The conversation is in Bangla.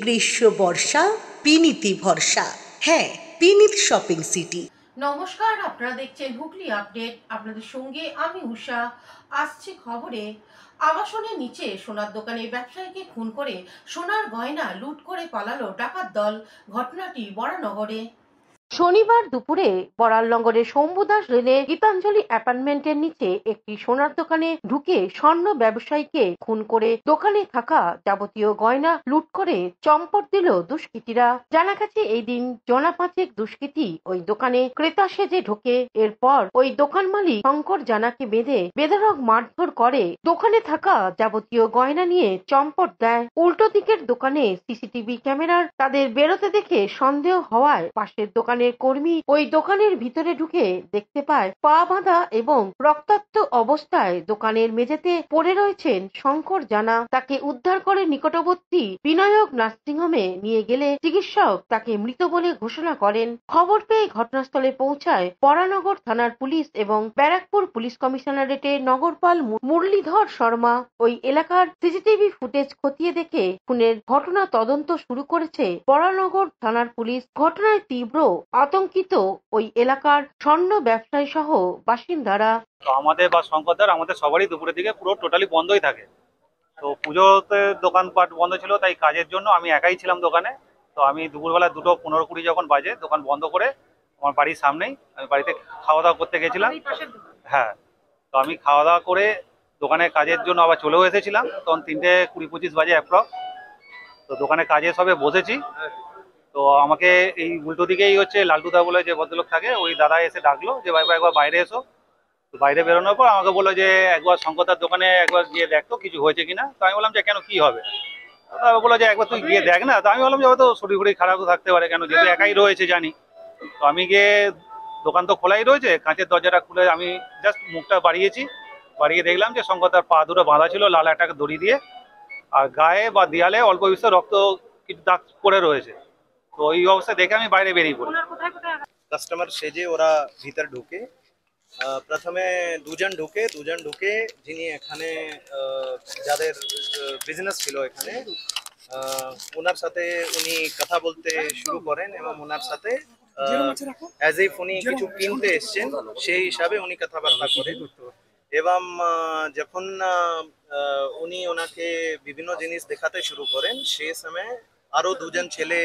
গ্রীষ্ম বর্ষা পিনিতি ভরসা। হ্যাঁ, পিনিত শপিং সিটি। নমস্কার, আপনারা দেখছেন হুগলি আপডেট। আপনাদের সঙ্গে আমি উষা। আসছে খবরে, আবাসনের নিচে সোনার দোকানে ব্যবসায়ীকে খুন করে সোনার গয়না লুট করে পালালো ডাকাত দল। ঘটনাটি বরানগরে। শনিবার দুপুরে বড়ালনগরের শম্ভুদাস রেলে গীতাঞ্জলি অ্যাপার্টমেন্টের নিচে একটি সোনার দোকানে ঢুকে স্বর্ণ ব্যবসায়ীকে খুন করে দোকানে থাকা যাবতীয় গয়না লুট করে চম্পট দিল দুষ্কৃতীরা। জানা গেছে এই দিন জনা পাঁচেক দুষ্কৃতী ওই দোকানে ক্রেতা সেজে ঢোকে। এরপর ওই দোকান মালিক শঙ্কর জানাকে বেঁধে বেধড়ক মারধর করে দোকানে থাকা যাবতীয় গয়না নিয়ে চম্পট দেয়। উল্টো দিকের দোকানে সিসিটিভি ক্যামেরার তাদের বেরোতে দেখে সন্দেহ হওয়ায় পাশের দোকানের কর্মী ওই দোকানের ভিতরে ঢুকে দেখতে পায় পা বাঁধা এবং রক্তাক্ত অবস্থায় দোকানের মেঝেতে পড়ে রয়েছেন শঙ্কর জানা। তাকে উদ্ধার করে নিকটবর্তী বিনায়ক নার্সিংহোমে নিয়ে গেলে চিকিৎসক তাকে মৃত বলে ঘোষণা করেন। খবর পেয়ে ঘটনাস্থলে পৌঁছায় বরানগর থানার পুলিশ এবং ব্যারাকপুর পুলিশ কমিশনারেটের নগরপাল মুরলীধর শর্মা। ওই এলাকার সিসিটিভি ফুটেজ খতিয়ে দেখে খুনের ঘটনা তদন্ত শুরু করেছে বরানগর থানার পুলিশ। ঘটনায় তীব্র আতঙ্কিত ওই এলাকার স্বর্ণ ব্যবসায়ী সহ বাসিন্দারা। তো আমাদের বা শঙ্করদার আমাদের সবারই দুপুরের দিকে পুরো টোটালি বন্ধই থাকে। তো পুজোতে দোকানপাট বন্ধ ছিল, তাই কাজের জন্য আমি একাই ছিলাম দোকানে। তো আমি দুপুরবেলা 2:15-20 যখন বাজে দোকান বন্ধ করে আমার বাড়ির সামনেই আমি বাড়িতে খাওয়া দাওয়া করতে গেছিলাম। হ্যাঁ, তো আমি খাওয়া দাওয়া করে দোকানে কাজের জন্য আবার চলেও এসেছিলাম। তখন 3:20-25 বাজে অ্যাপ্রক্স। তো দোকানে কাজে সবে বসেছি, তো আমাকে এই উল্টো দিকেই হচ্ছে লালটুদা বলে যে ভদ্রলোক থাকে, ওই দাদা এসে ডাকলো যে ভাই একবার বাইরে এসো। তো বাইরে বেরোনোর পর আমাকে বললো যে একবার শঙ্করদার দোকানে একবার গিয়ে দেখতো কিছু হয়েছে কিনা। তো আমি বললাম যে কেন, কি হবে? তো বললো যে একবার তুই গিয়ে দেখ না। তো আমি বললাম যে হয়তো শরীর ফরীর খারাপ থাকতে পারে, কেন যেহেতু একাই রয়েছে জানি। তো আমি গিয়ে দোকান তো খোলাই রয়েছে, কাঁচের দরজাটা খুলে আমি জাস্ট মুখটা বাড়িয়ে দেখলাম যে শঙ্করদার পা দুটো বাঁধা ছিল লাল একটা দড়ি দিয়ে, আর গায়ে বা দেয়ালে অল্প বিস্তর রক্ত কিছু দাগ পড়ে রয়েছে। তো এই অবস্থা দেখে আমি বাইরে বেরিয়ে পড়ি। কাস্টমার সেজে ওরা ভিতর ঢুকে, প্রথমে দুজন ঢুকে যিনি এখানে যাদের বিজনেস ছিল এখানে, ওনার সাথে উনি কথা বলতে শুরু করেন এবং ওনার সাথে অ্যাজ ইফ উনি কিছু কিনতে এসছেন সেই হিসাবে উনি কথাবার্তা করেন। এবং যখন উনি ওনাকে বিভিন্ন জিনিস দেখাতে শুরু করেন সেই সময় আরো দুজন ছেলে